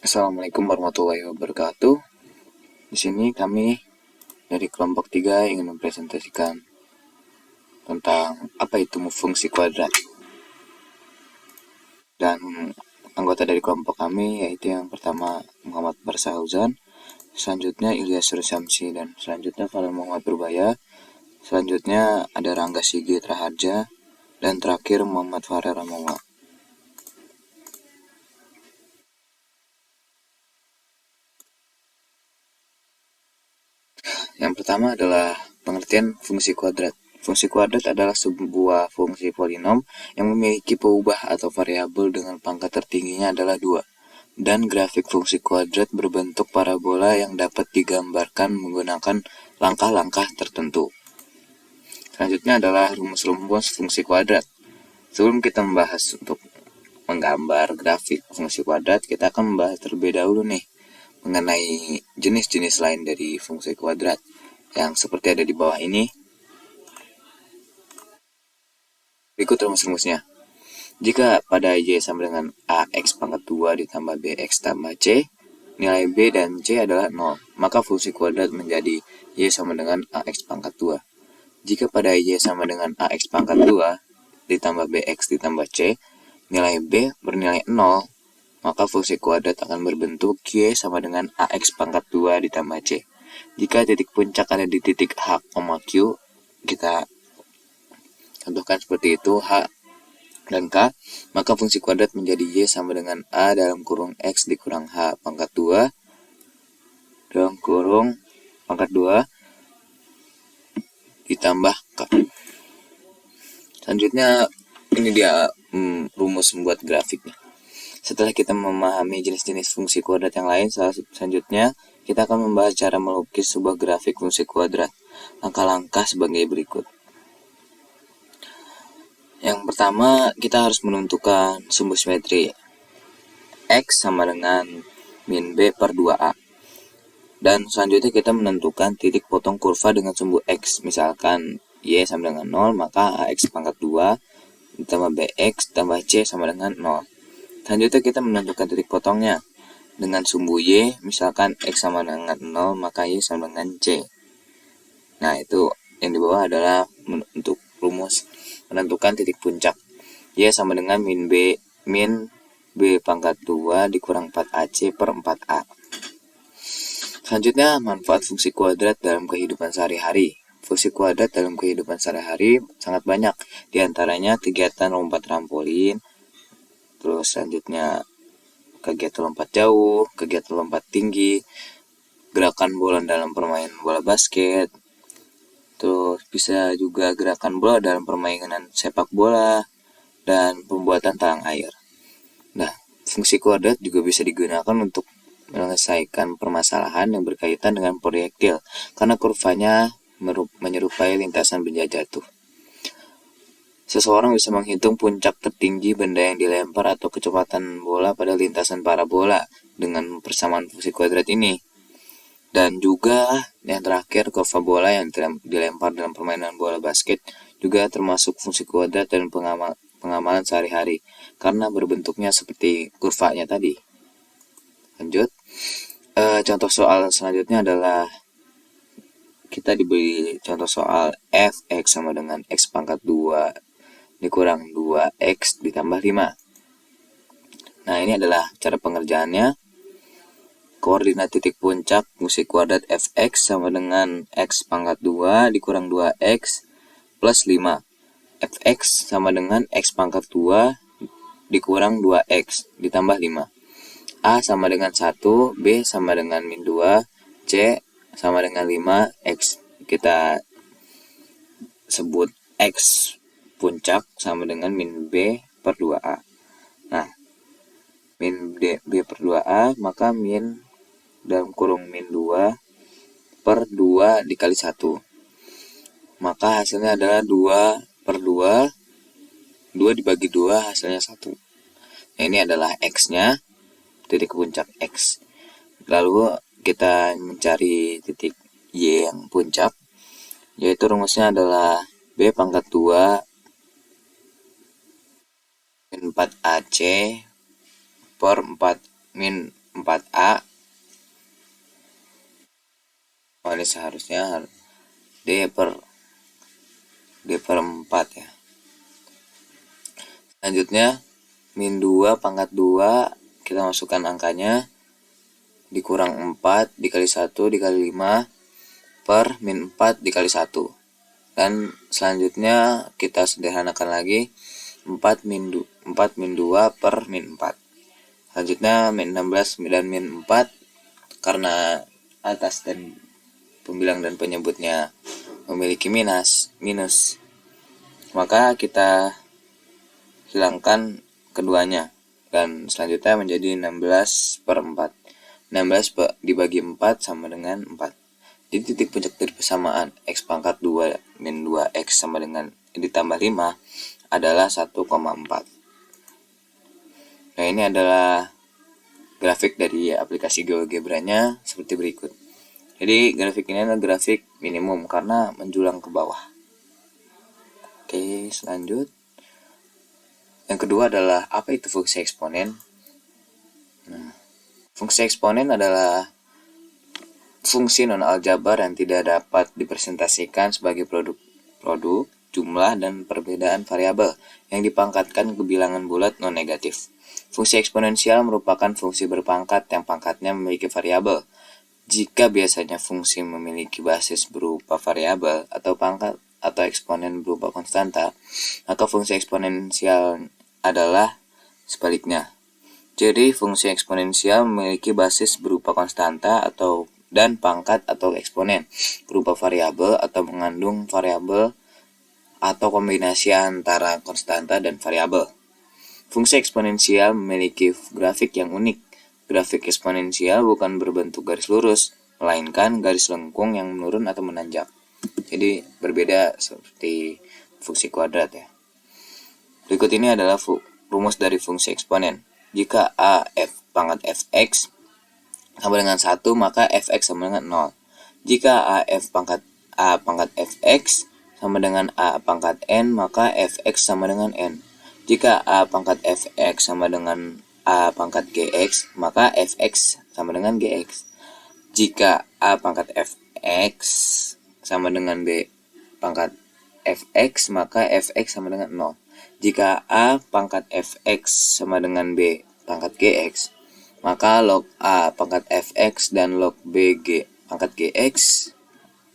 Assalamualaikum warahmatullahi wabarakatuh. Di sini kami dari kelompok 3 ingin mempresentasikan tentang apa itu fungsi kuadrat. Dan anggota dari kelompok kami yaitu yang pertama Muhammad Barsahauzan, selanjutnya Ilyas Syamsi, dan selanjutnya Farhan Muhammad Purbaya, selanjutnya ada Rangga Sigit Raharja, dan terakhir Muhammad Farel Ramowa. Yang pertama adalah pengertian fungsi kuadrat. Fungsi kuadrat adalah sebuah fungsi polinom yang memiliki peubah atau variabel dengan pangkat tertingginya adalah 2. Dan grafik fungsi kuadrat berbentuk parabola yang dapat digambarkan menggunakan langkah-langkah tertentu. Selanjutnya adalah rumus-rumus fungsi kuadrat. Sebelum kita membahas untuk menggambar grafik fungsi kuadrat, kita akan membahas terlebih dahulu nih mengenai jenis-jenis lain dari fungsi kuadrat yang seperti ada di bawah ini. Berikut rumus-rumusnya. Jika pada Y sama dengan AX pangkat 2 ditambah BX tambah C, nilai B dan C adalah 0, maka fungsi kuadrat menjadi Y sama dengan AX pangkat 2. Jika pada Y sama dengan AX pangkat 2 ditambah BX ditambah C, nilai B bernilai 0, maka fungsi kuadrat akan berbentuk Y sama dengan AX pangkat 2 ditambah C. Jika titik puncak ada di titik H, Q, kita contohkan seperti itu, H dan K, maka fungsi kuadrat menjadi Y sama dengan A dalam kurung X dikurang H pangkat 2 dalam kurung pangkat 2 ditambah K. Selanjutnya ini dia rumus membuat grafiknya. Setelah kita memahami jenis-jenis fungsi kuadrat yang lain, selanjutnya kita akan membahas cara melukis sebuah grafik fungsi kuadrat. Langkah-langkah sebagai berikut. Yang pertama, kita harus menentukan sumbu simetri X sama dengan min B per 2A. Dan selanjutnya kita menentukan titik potong kurva dengan sumbu X. Misalkan Y sama dengan 0, maka AX pangkat 2 ditambah BX tambah C sama dengan 0. Selanjutnya kita menentukan titik potongnya dengan sumbu Y. Misalkan X sama dengan 0, maka Y sama dengan C. Nah, itu yang di bawah adalah untuk rumus menentukan titik puncak. Y sama dengan min B pangkat 2 dikurang 4AC per 4A. Selanjutnya, manfaat fungsi kuadrat dalam kehidupan sehari-hari. Fungsi kuadrat dalam kehidupan sehari-hari sangat banyak. Di antaranya kegiatan lompat trampolin, terus selanjutnya kegiatan lompat jauh, kegiatan lompat tinggi, gerakan bola dalam permainan bola basket, terus bisa juga gerakan bola dalam permainan sepak bola, dan pembuatan talang air. Nah, fungsi kuadrat juga bisa digunakan untuk menyelesaikan permasalahan yang berkaitan dengan proyektil, karena kurvanya menyerupai lintasan benda jatuh. Seseorang bisa menghitung puncak tertinggi benda yang dilempar atau kecepatan bola pada lintasan parabola dengan persamaan fungsi kuadrat ini. Dan juga yang terakhir, kurva bola yang dilempar dalam permainan bola basket juga termasuk fungsi kuadrat dan pengamalan sehari-hari karena berbentuknya seperti kurvanya tadi. Lanjut, contoh soal selanjutnya adalah kita diberi contoh soal f(x) sama dengan x pangkat 2 dikurang 2x ditambah 5. Nah, ini adalah cara pengerjaannya. Koordinat titik puncak fungsi kuadrat fx sama dengan x pangkat 2 dikurang 2x plus 5. Fx sama dengan x pangkat 2 dikurang 2x ditambah 5. A sama dengan 1, B sama dengan min 2, C sama dengan 5, X kita sebut X puncak sama dengan min B per 2A. Nah, min B per 2A, maka min dalam kurung min 2 per 2 dikali 1. Maka hasilnya adalah 2 per 2, 2 dibagi 2 hasilnya 1. Nah, ini adalah X-nya, titik puncak X. Lalu kita mencari titik Y yang puncak, yaitu rumusnya adalah B pangkat 2 min 4AC per 4 min 4A. Oh, ini seharusnya D per 4 ya. Selanjutnya min 2 pangkat 2, kita masukkan angkanya, dikurang 4 dikali 1 dikali 5 per min 4 dikali 1. Dan selanjutnya kita sederhanakan lagi, 4 min 2 per min 4. Selanjutnya min 16 dan min 4, karena atas dan pembilang dan penyebutnya memiliki minus, maka kita hilangkan keduanya, dan selanjutnya menjadi 16 per 4. 16 dibagi 4 sama dengan 4. Jadi titik puncak dari persamaan X pangkat 2 min 2X sama dengan ditambah 5 adalah 1,4. Nah, ini adalah grafik dari aplikasi GeoGebra-nya seperti berikut. Jadi grafik ini adalah grafik minimum karena menjulang ke bawah. Oke, selanjut. Yang kedua adalah, apa itu fungsi eksponen? Nah, fungsi eksponen adalah fungsi non-aljabar yang tidak dapat dipresentasikan sebagai produk, jumlah, dan perbedaan variabel yang dipangkatkan ke bilangan bulat non-negatif. Fungsi eksponensial merupakan fungsi berpangkat yang pangkatnya memiliki variabel. Jika biasanya fungsi memiliki basis berupa variabel atau pangkat atau eksponen berupa konstanta, maka fungsi eksponensial adalah sebaliknya. Jadi fungsi eksponensial memiliki basis berupa konstanta dan pangkat atau eksponen berupa variabel atau mengandung variabel atau kombinasi antara konstanta dan variabel. Fungsi eksponensial memiliki grafik yang unik. Grafik eksponensial bukan berbentuk garis lurus, melainkan garis lengkung yang menurun atau menanjak. Jadi berbeda seperti fungsi kuadrat ya. Berikut ini adalah rumus dari fungsi eksponen. Jika a f pangkat fx sama dengan 1, maka fx sama dengan 0. Jika a pangkat fx sama dengan a pangkat n, maka fx sama dengan n. Jika a pangkat fx sama dengan a pangkat gx, maka fx sama dengan gx. Jika a pangkat fx sama dengan b pangkat fx, maka fx sama dengan 0. Jika a pangkat fx sama dengan b pangkat gx, maka log a pangkat fx dan log b pangkat gx,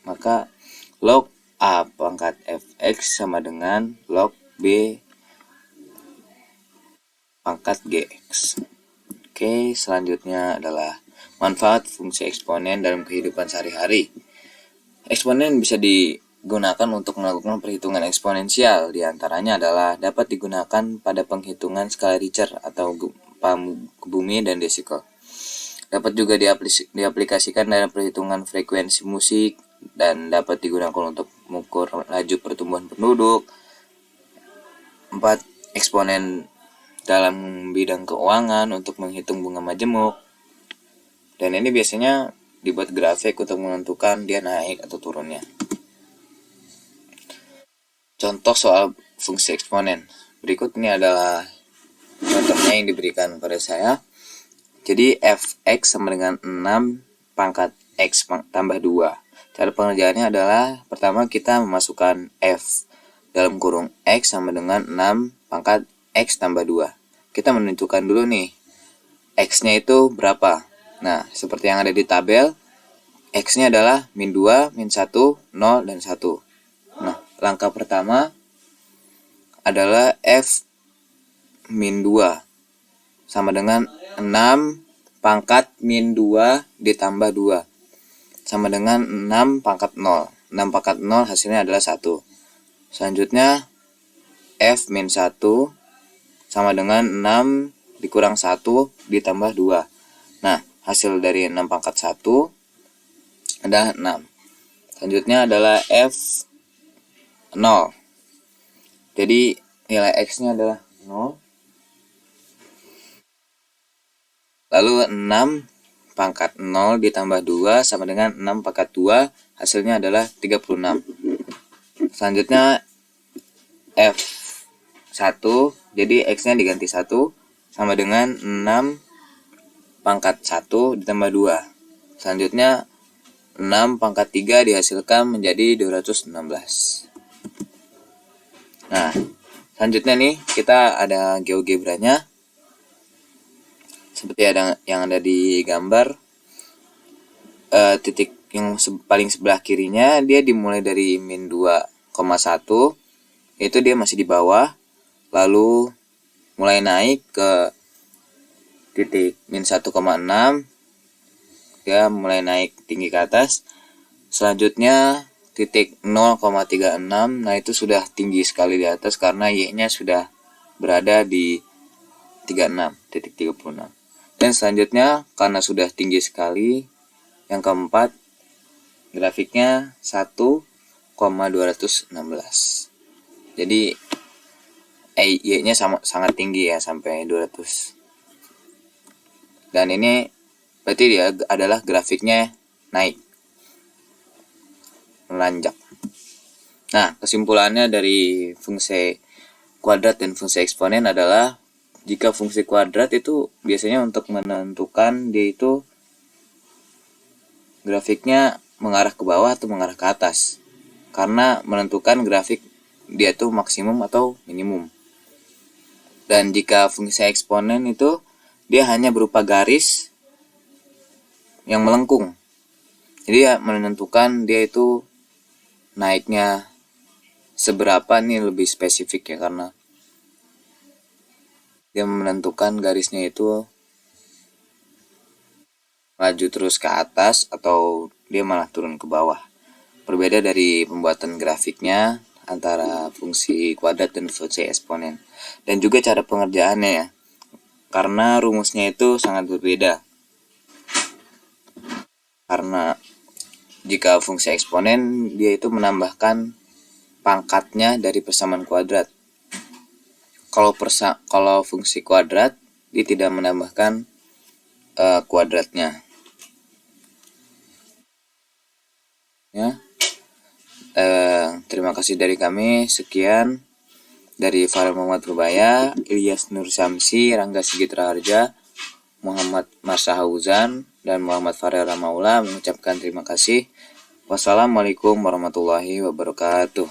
maka log a pangkat fx sama dengan log b pangkat gx. Oke, selanjutnya adalah manfaat fungsi eksponen dalam kehidupan sehari-hari. Eksponen bisa digunakan untuk melakukan perhitungan eksponensial. Di antaranya adalah dapat digunakan pada penghitungan skala Richter atau gempa bumi dan desiko. Dapat juga diaplikasikan dalam perhitungan frekuensi musik, dan dapat digunakan untuk mengukur laju pertumbuhan penduduk. 4. Eksponen dalam bidang keuangan untuk menghitung bunga majemuk. Dan ini biasanya dibuat grafik untuk menentukan dia naik atau turunnya. Contoh soal fungsi eksponen. Berikut ini adalah contohnya yang diberikan pada saya. Jadi fx sama dengan 6 pangkat x tambah 2. Cara pengerjaannya adalah, pertama kita memasukkan f dalam kurung x sama dengan 6 pangkat x tambah 2. Kita menentukan dulu nih, x-nya itu berapa. Nah, seperti yang ada di tabel, x-nya adalah min 2, min 1, 0, dan 1. Nah, langkah pertama adalah f min 2 sama dengan 6 pangkat min 2 ditambah 2 sama dengan 6 pangkat 0. 6 pangkat 0 hasilnya adalah 1. Selanjutnya f min 1 sama dengan 6 dikurang 1 ditambah 2. Nah, hasil dari 6 pangkat 1 adalah 6. Selanjutnya adalah f 0. Jadi nilai x-nya adalah 0. Lalu 6 pangkat 0 ditambah 2 sama dengan 6 pangkat 2, hasilnya adalah 36. Selanjutnya F1, jadi X-nya diganti 1 sama dengan 6 pangkat 1 ditambah 2. Selanjutnya 6 pangkat 3 dihasilkan menjadi 216. Nah, selanjutnya nih kita ada GeoGebranya. Seperti yang ada di gambar, titik yang paling sebelah kirinya dia dimulai dari min 2,1, itu dia masih di bawah, lalu mulai naik ke titik min 1,6, dia mulai naik tinggi ke atas. Selanjutnya titik 0,36, nah itu sudah tinggi sekali di atas karena Y-nya sudah berada di 36.36. Dan selanjutnya karena sudah tinggi sekali, yang keempat grafiknya 1,216. Jadi Y-nya sangat tinggi ya, sampai 200. Dan ini berarti dia adalah grafiknya naik, melonjak. Nah, kesimpulannya dari fungsi kuadrat dan fungsi eksponen adalah jika fungsi kuadrat itu biasanya untuk menentukan dia itu grafiknya mengarah ke bawah atau mengarah ke atas, karena menentukan grafik dia itu maksimum atau minimum. Dan jika fungsi eksponen itu dia hanya berupa garis yang melengkung, jadi ya menentukan dia itu naiknya seberapa, nih lebih spesifik ya, karena dia menentukan garisnya itu maju terus ke atas atau dia malah turun ke bawah. Berbeda dari pembuatan grafiknya antara fungsi kuadrat dan fungsi eksponen. Dan juga cara pengerjaannya ya, karena rumusnya itu sangat berbeda. Karena jika fungsi eksponen dia itu menambahkan pangkatnya dari persamaan kuadrat. Kalau fungsi kuadrat dia tidak menambahkan kuadratnya. Ya. Terima kasih dari kami. Sekian dari Farel Muhammad Rubaya, Ilyas Nur Samsi, Rangga Sigitra Harja, Muhammad Marsa Hauzan, dan Muhammad Farel Ramaula mengucapkan terima kasih. Wassalamualaikum warahmatullahi wabarakatuh.